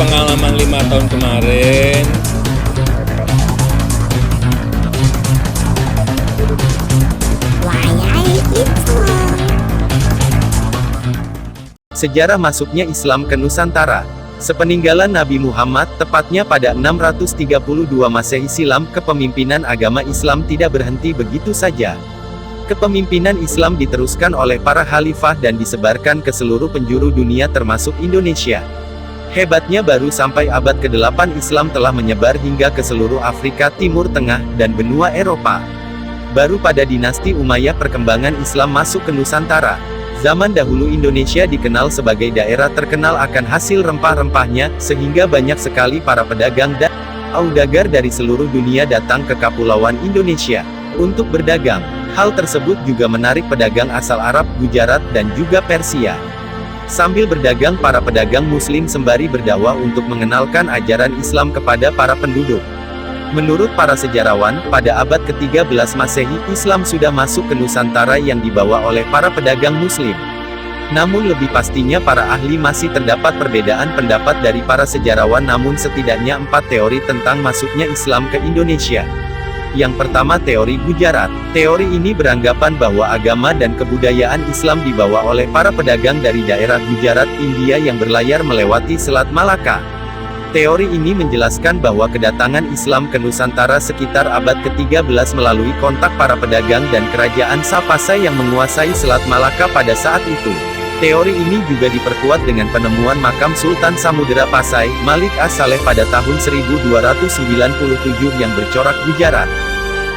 pengalaman 5 tahun kemarin, Sejarah masuknya Islam ke Nusantara. Sepeninggalan Nabi Muhammad, tepatnya pada 632 Masehi silam, kepemimpinan agama Islam tidak berhenti begitu saja. Kepemimpinan Islam diteruskan oleh para khalifah dan disebarkan ke seluruh penjuru dunia termasuk Indonesia. Hebatnya baru sampai abad ke-8 Islam telah menyebar hingga ke seluruh Afrika, Timur Tengah, dan benua Eropa. Baru pada dinasti Umayyah perkembangan Islam masuk ke Nusantara. Zaman dahulu Indonesia dikenal sebagai daerah terkenal akan hasil rempah-rempahnya, sehingga banyak sekali para pedagang dan audagar dari seluruh dunia datang ke Kepulauan Indonesia untuk berdagang. Hal tersebut juga menarik pedagang asal Arab, Gujarat, dan juga Persia. Sambil berdagang, para pedagang Muslim sembari berdakwah untuk mengenalkan ajaran Islam kepada para penduduk. Menurut para sejarawan, pada abad ke-13 Masehi, Islam sudah masuk ke Nusantara yang dibawa oleh para pedagang Muslim. Namun lebih pastinya para ahli masih terdapat perbedaan pendapat dari para sejarawan, namun setidaknya 4 teori tentang masuknya Islam ke Indonesia. Yang pertama, teori Gujarat. Teori ini beranggapan bahwa agama dan kebudayaan Islam dibawa oleh para pedagang dari daerah Gujarat, India yang berlayar melewati Selat Malaka. Teori ini menjelaskan bahwa kedatangan Islam ke Nusantara sekitar abad ke-13 melalui kontak para pedagang dan kerajaan Sapasai yang menguasai Selat Malaka pada saat itu. Teori ini juga diperkuat dengan penemuan makam Sultan Samudera Pasai, Malik As-Saleh pada tahun 1297 yang bercorak Gujarat.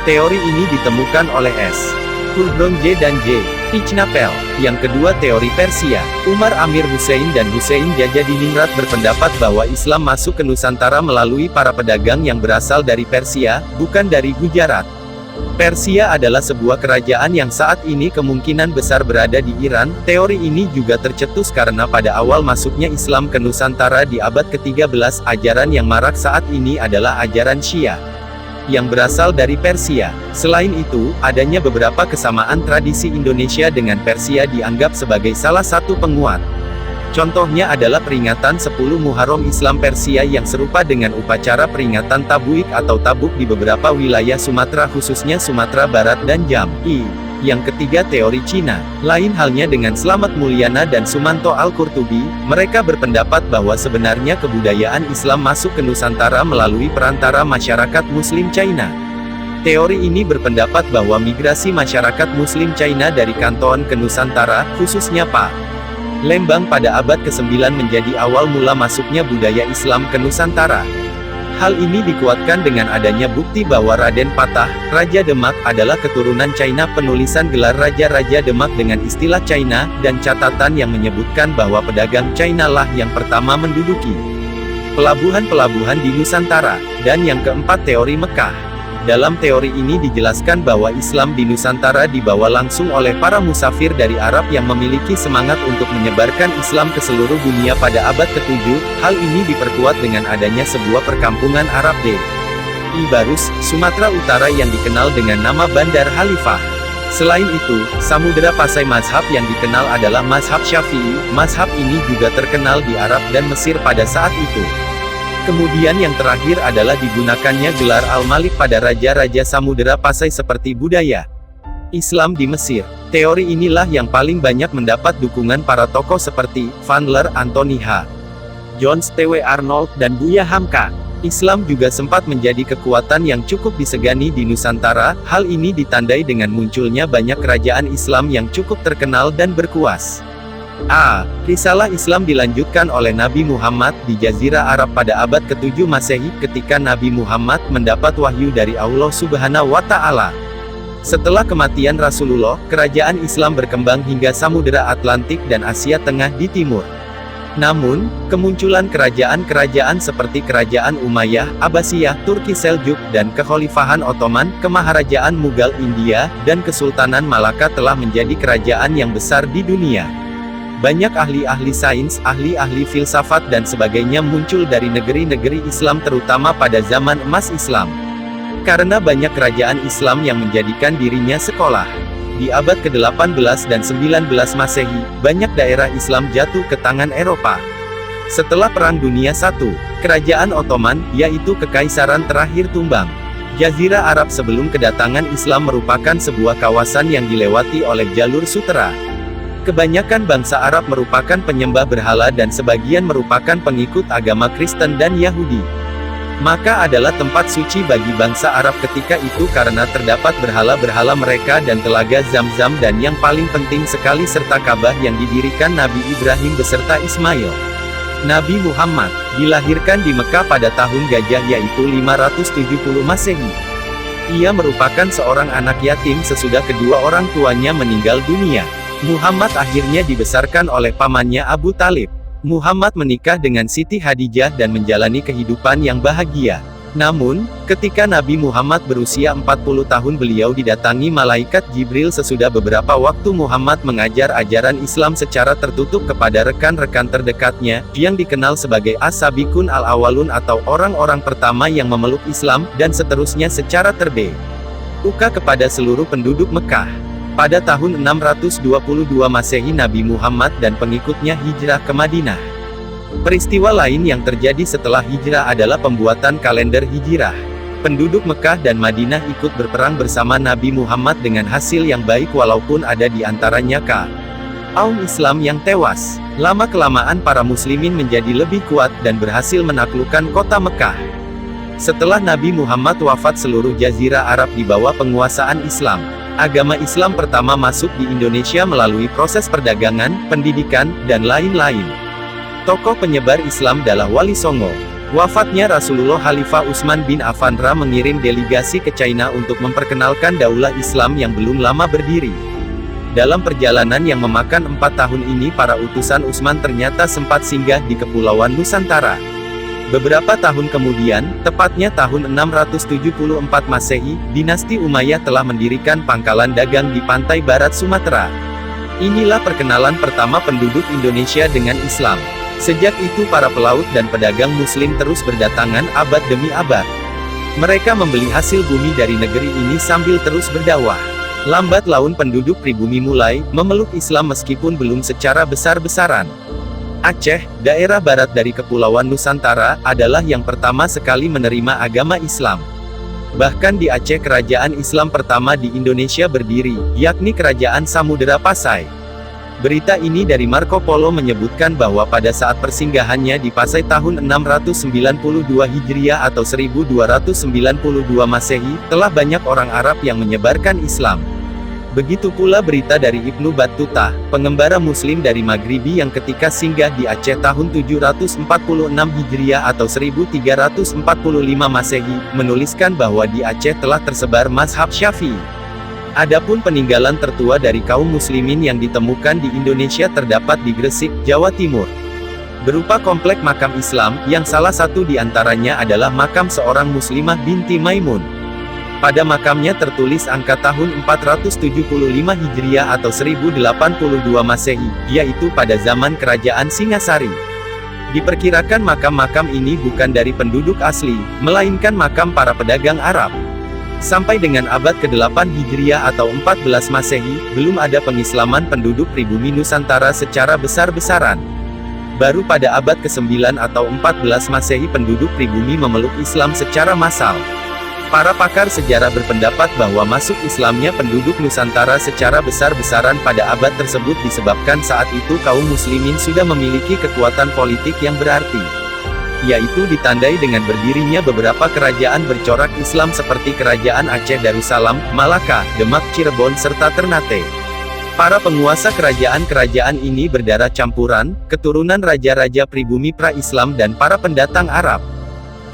Teori ini ditemukan oleh S. Kulbron J. dan J. Ichnapel. Yang kedua, teori Persia. Umar Amir Hussein dan Hussein Jajadiningrat berpendapat bahwa Islam masuk ke Nusantara melalui para pedagang yang berasal dari Persia, bukan dari Gujarat. Persia adalah sebuah kerajaan yang saat ini kemungkinan besar berada di Iran. Teori ini juga tercetus karena pada awal masuknya Islam ke Nusantara di abad ke-13, ajaran yang marak saat ini adalah ajaran Syiah yang berasal dari Persia. Selain itu, adanya beberapa kesamaan tradisi Indonesia dengan Persia dianggap sebagai salah satu penguat. Contohnya adalah peringatan 10 Muharram Islam Persia yang serupa dengan upacara peringatan Tabuik atau Tabuk di beberapa wilayah Sumatera, khususnya Sumatera Barat dan Jambi. Yang ketiga, teori Cina. Lain halnya dengan Slamet Mulyana dan Sumanto Al-Qurtubi, mereka berpendapat bahwa sebenarnya kebudayaan Islam masuk ke Nusantara melalui perantara masyarakat Muslim China. Teori ini berpendapat bahwa migrasi masyarakat Muslim China dari Kanton ke Nusantara, khususnya Lembang pada abad ke-9 menjadi awal mula masuknya budaya Islam ke Nusantara. Hal ini dikuatkan dengan adanya bukti bahwa Raden Patah, Raja Demak, adalah keturunan China. Penulisan gelar Raja-Raja Demak dengan istilah China, dan catatan yang menyebutkan bahwa pedagang China lah yang pertama menduduki pelabuhan-pelabuhan di Nusantara. Dan yang keempat, teori Mekah. Dalam teori ini dijelaskan bahwa Islam di Nusantara dibawa langsung oleh para musafir dari Arab yang memiliki semangat untuk menyebarkan Islam ke seluruh dunia pada abad ke-7. Hal ini diperkuat dengan adanya sebuah perkampungan Arab di Ibarus, Sumatera Utara yang dikenal dengan nama Bandar Khalifah. Selain itu, Samudera Pasai mazhab yang dikenal adalah mazhab Syafi'i. Mazhab ini juga terkenal di Arab dan Mesir pada saat itu. Kemudian yang terakhir adalah digunakannya gelar Al-Malik pada raja-raja Samudera Pasai seperti budaya Islam di Mesir. Teori inilah yang paling banyak mendapat dukungan para tokoh seperti Chandler, Anthony H. Jones, T.W. Arnold, dan Buya Hamka. Islam juga sempat menjadi kekuatan yang cukup disegani di Nusantara. Hal ini ditandai dengan munculnya banyak kerajaan Islam yang cukup terkenal dan berkuasa. Risalah Islam dilanjutkan oleh Nabi Muhammad di Jazirah Arab pada abad ke-7 Masehi, ketika Nabi Muhammad mendapat wahyu dari Allah Subhanahu wa Ta'ala. Setelah kematian Rasulullah, kerajaan Islam berkembang hingga Samudera Atlantik dan Asia Tengah di timur. Namun, kemunculan kerajaan-kerajaan seperti Kerajaan Umayyah, Abbasiyah, Turki Seljuk, dan Kekhalifahan Ottoman, Kemaharajaan Mughal India, dan Kesultanan Malaka telah menjadi kerajaan yang besar di dunia. Banyak ahli-ahli sains, ahli-ahli filsafat dan sebagainya muncul dari negeri-negeri Islam terutama pada zaman emas Islam. Karena banyak kerajaan Islam yang menjadikan dirinya sekolah. Di abad ke-18 dan 19 Masehi, banyak daerah Islam jatuh ke tangan Eropa. Setelah Perang Dunia I, Kerajaan Ottoman, yaitu Kekaisaran terakhir tumbang. Jazirah Arab sebelum kedatangan Islam merupakan sebuah kawasan yang dilewati oleh jalur sutera. Kebanyakan bangsa Arab merupakan penyembah berhala dan sebagian merupakan pengikut agama Kristen dan Yahudi. Maka adalah tempat suci bagi bangsa Arab ketika itu karena terdapat berhala-berhala mereka dan telaga Zam-Zam dan yang paling penting sekali serta Ka'bah yang didirikan Nabi Ibrahim beserta Ismail. Nabi Muhammad dilahirkan di Mekah pada tahun Gajah yaitu 570 Masehi. Ia merupakan seorang anak yatim sesudah kedua orang tuanya meninggal dunia. Muhammad akhirnya dibesarkan oleh pamannya Abu Talib. Muhammad menikah dengan Siti Khadijah dan menjalani kehidupan yang bahagia. Namun, ketika Nabi Muhammad berusia 40 tahun beliau didatangi malaikat Jibril sesudah beberapa waktu Muhammad mengajar ajaran Islam secara tertutup kepada rekan-rekan terdekatnya, yang dikenal sebagai As-Sabiqun Al-Awwalun atau orang-orang pertama yang memeluk Islam, dan seterusnya secara terbuka kepada seluruh penduduk Mekah. Pada tahun 622 Masehi Nabi Muhammad dan pengikutnya hijrah ke Madinah. Peristiwa lain yang terjadi setelah hijrah adalah pembuatan kalender hijrah. Penduduk Mekah dan Madinah ikut berperang bersama Nabi Muhammad dengan hasil yang baik walaupun ada di antaranya kaum Islam yang tewas. Lama-kelamaan para muslimin menjadi lebih kuat dan berhasil menaklukkan kota Mekah. Setelah Nabi Muhammad wafat seluruh jazirah Arab di bawah penguasaan Islam. Agama Islam pertama masuk di Indonesia melalui proses perdagangan, pendidikan, dan lain-lain. Tokoh penyebar Islam adalah Wali Songo. Wafatnya Rasulullah Khalifah Utsman bin Affan mengirim delegasi ke China untuk memperkenalkan daulah Islam yang belum lama berdiri. Dalam perjalanan yang memakan 4 tahun ini para utusan Utsman ternyata sempat singgah di Kepulauan Nusantara. Beberapa tahun kemudian, tepatnya tahun 674 Masehi, dinasti Umayyah telah mendirikan pangkalan dagang di pantai barat Sumatera. Inilah perkenalan pertama penduduk Indonesia dengan Islam. Sejak itu para pelaut dan pedagang muslim terus berdatangan abad demi abad. Mereka membeli hasil bumi dari negeri ini sambil terus berdakwah. Lambat laun penduduk pribumi mulai memeluk Islam meskipun belum secara besar-besaran. Aceh, daerah barat dari Kepulauan Nusantara, adalah yang pertama sekali menerima agama Islam. Bahkan di Aceh kerajaan Islam pertama di Indonesia berdiri, yakni Kerajaan Samudera Pasai. Berita ini dari Marco Polo menyebutkan bahwa pada saat persinggahannya di Pasai tahun 692 Hijriah atau 1292 Masehi, telah banyak orang Arab yang menyebarkan Islam. Begitu pula berita dari Ibnu Battuta, pengembara muslim dari Maghribi yang ketika singgah di Aceh tahun 746 Hijriah atau 1345 Masehi, menuliskan bahwa di Aceh telah tersebar mazhab Syafi'i. Adapun peninggalan tertua dari kaum muslimin yang ditemukan di Indonesia terdapat di Gresik, Jawa Timur. Berupa komplek makam Islam, yang salah satu di antaranya adalah makam seorang muslimah binti Maimun. Pada makamnya tertulis angka tahun 475 Hijriah atau 1082 Masehi, yaitu pada zaman Kerajaan Singasari. Diperkirakan makam-makam ini bukan dari penduduk asli, melainkan makam para pedagang Arab. Sampai dengan abad ke-8 Hijriah atau 14 Masehi, belum ada pengislaman penduduk pribumi Nusantara secara besar-besaran. Baru pada abad ke-9 atau 14 Masehi penduduk pribumi memeluk Islam secara massal. Para pakar sejarah berpendapat bahwa masuk Islamnya penduduk Nusantara secara besar-besaran pada abad tersebut disebabkan saat itu kaum muslimin sudah memiliki kekuatan politik yang berarti. Yaitu ditandai dengan berdirinya beberapa kerajaan bercorak Islam seperti Kerajaan Aceh Darussalam, Malaka, Demak, Cirebon serta Ternate. Para penguasa kerajaan-kerajaan ini berdarah campuran, keturunan raja-raja pribumi pra-Islam dan para pendatang Arab.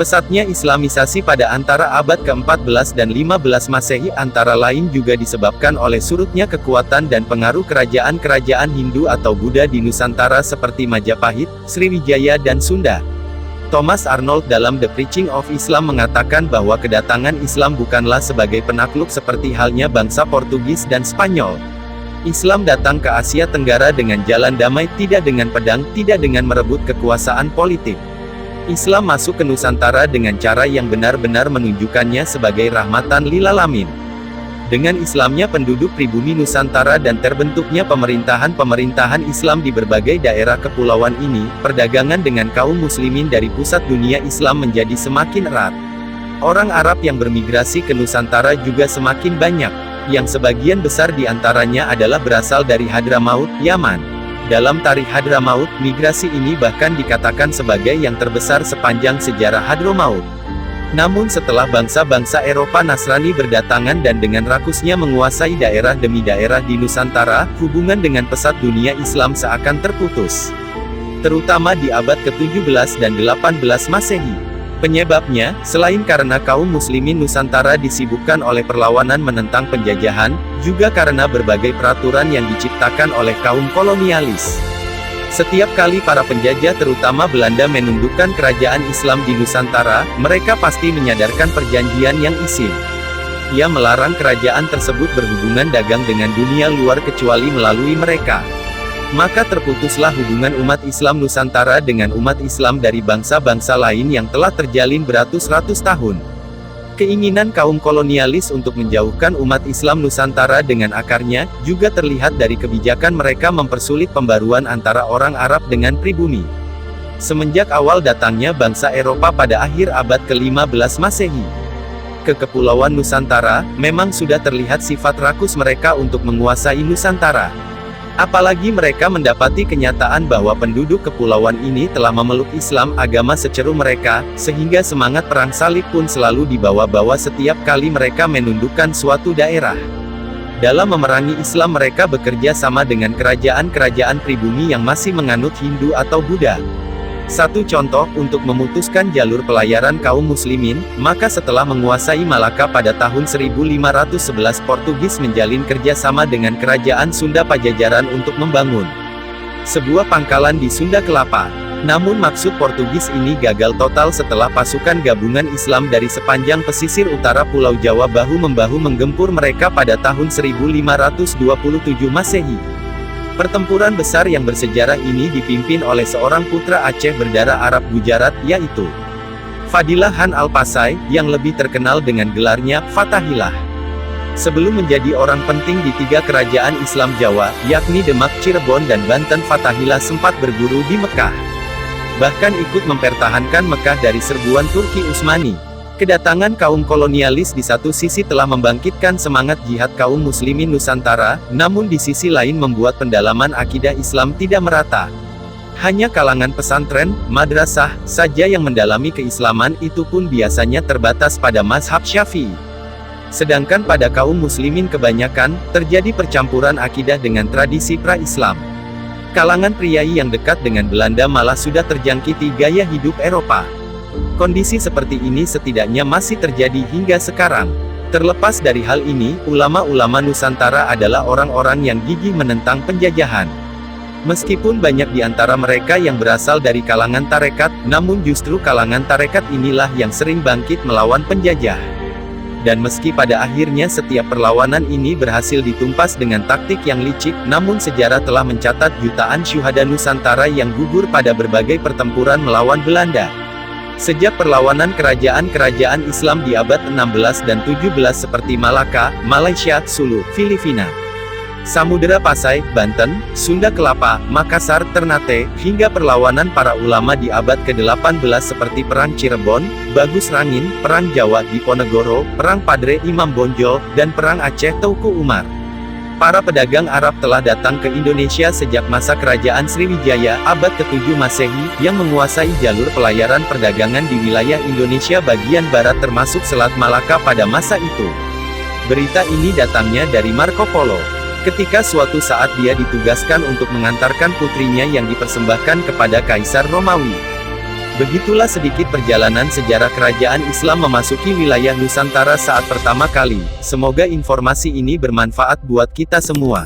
Pesatnya Islamisasi pada antara abad ke-14 dan 15 Masehi antara lain juga disebabkan oleh surutnya kekuatan dan pengaruh kerajaan-kerajaan Hindu atau Buddha di Nusantara seperti Majapahit, Sriwijaya dan Sunda. Thomas Arnold dalam The Preaching of Islam mengatakan bahwa kedatangan Islam bukanlah sebagai penakluk seperti halnya bangsa Portugis dan Spanyol. Islam datang ke Asia Tenggara dengan jalan damai, tidak dengan pedang, tidak dengan merebut kekuasaan politik. Islam masuk ke Nusantara dengan cara yang benar-benar menunjukkannya sebagai rahmatan lil alamin. Dengan Islamnya penduduk pribumi Nusantara dan terbentuknya pemerintahan-pemerintahan Islam di berbagai daerah kepulauan ini, perdagangan dengan kaum muslimin dari pusat dunia Islam menjadi semakin erat. Orang Arab yang bermigrasi ke Nusantara juga semakin banyak, yang sebagian besar di antaranya adalah berasal dari Hadramaut, Yaman. Dalam tarikh Hadramaut, migrasi ini bahkan dikatakan sebagai yang terbesar sepanjang sejarah Hadramaut. Namun setelah bangsa-bangsa Eropa Nasrani berdatangan dan dengan rakusnya menguasai daerah demi daerah di Nusantara, hubungan dengan pesat dunia Islam seakan terputus. Terutama di abad ke-17 dan 18 Masehi. Penyebabnya, selain karena kaum muslimin Nusantara disibukkan oleh perlawanan menentang penjajahan, juga karena berbagai peraturan yang diciptakan oleh kaum kolonialis. Setiap kali para penjajah terutama Belanda menundukkan kerajaan Islam di Nusantara, mereka pasti menyadarkan perjanjian yang isim. Ia melarang kerajaan tersebut berhubungan dagang dengan dunia luar kecuali melalui mereka. Maka terputuslah hubungan umat Islam Nusantara dengan umat Islam dari bangsa-bangsa lain yang telah terjalin beratus-ratus tahun. Keinginan kaum kolonialis untuk menjauhkan umat Islam Nusantara dengan akarnya, juga terlihat dari kebijakan mereka mempersulit pembaruan antara orang Arab dengan pribumi. Semenjak awal datangnya bangsa Eropa pada akhir abad ke-15 Masehi ke Kepulauan Nusantara, memang sudah terlihat sifat rakus mereka untuk menguasai Nusantara. Apalagi mereka mendapati kenyataan bahwa penduduk kepulauan ini telah memeluk Islam, agama seceru mereka, sehingga semangat perang salib pun selalu dibawa-bawa setiap kali mereka menundukkan suatu daerah. Dalam memerangi Islam mereka bekerja sama dengan kerajaan-kerajaan pribumi yang masih menganut Hindu atau Buddha. Satu contoh, untuk memutuskan jalur pelayaran kaum muslimin, maka setelah menguasai Malaka pada tahun 1511 Portugis menjalin kerjasama dengan kerajaan Sunda Pajajaran untuk membangun sebuah pangkalan di Sunda Kelapa. Namun maksud Portugis ini gagal total setelah pasukan gabungan Islam dari sepanjang pesisir utara Pulau Jawa bahu-membahu menggempur mereka pada tahun 1527 Masehi. Pertempuran besar yang bersejarah ini dipimpin oleh seorang putra Aceh berdarah Arab Gujarat, yaitu Fadilah Han Al-Pasai, yang lebih terkenal dengan gelarnya Fatahillah. Sebelum menjadi orang penting di tiga kerajaan Islam Jawa, yakni Demak, Cirebon dan Banten, Fatahillah sempat berguru di Mekah. Bahkan ikut mempertahankan Mekah dari serbuan Turki Utsmani. Kedatangan kaum kolonialis di satu sisi telah membangkitkan semangat jihad kaum muslimin Nusantara, namun di sisi lain membuat pendalaman akidah Islam tidak merata. Hanya kalangan pesantren, madrasah, saja yang mendalami keislaman, itu pun biasanya terbatas pada mazhab Syafi'i. Sedangkan pada kaum muslimin kebanyakan, terjadi percampuran akidah dengan tradisi pra-Islam. Kalangan priai yang dekat dengan Belanda malah sudah terjangkiti gaya hidup Eropa. Kondisi seperti ini setidaknya masih terjadi hingga sekarang. Terlepas dari hal ini, ulama-ulama Nusantara adalah orang-orang yang gigih menentang penjajahan. Meskipun banyak di antara mereka yang berasal dari kalangan tarekat, namun justru kalangan tarekat inilah yang sering bangkit melawan penjajah. Dan meski pada akhirnya setiap perlawanan ini berhasil ditumpas dengan taktik yang licik, namun sejarah telah mencatat jutaan syuhada Nusantara yang gugur pada berbagai pertempuran melawan Belanda. Sejak perlawanan kerajaan-kerajaan Islam di abad 16 dan 17 seperti Malaka, Malaysia, Sulu, Filipina, Samudera Pasai, Banten, Sunda Kelapa, Makassar, Ternate, hingga perlawanan para ulama di abad ke-18 seperti Perang Cirebon, Bagus Rangin, Perang Jawa Diponegoro, Perang Padre Imam Bonjol, dan Perang Aceh Teuku Umar. Para pedagang Arab telah datang ke Indonesia sejak masa kerajaan Sriwijaya, abad ke-7 Masehi, yang menguasai jalur pelayaran perdagangan di wilayah Indonesia bagian barat termasuk Selat Malaka pada masa itu. Berita ini datangnya dari Marco Polo. Ketika suatu saat dia ditugaskan untuk mengantarkan putrinya yang dipersembahkan kepada Kaisar Romawi. Begitulah sedikit perjalanan sejarah kerajaan Islam memasuki wilayah Nusantara saat pertama kali. Semoga informasi ini bermanfaat buat kita semua.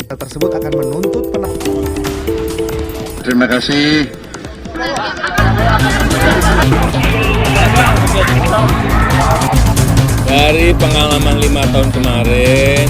Tersebut akan menuntut Terima kasih. Dari pengalaman 5 tahun kemarin,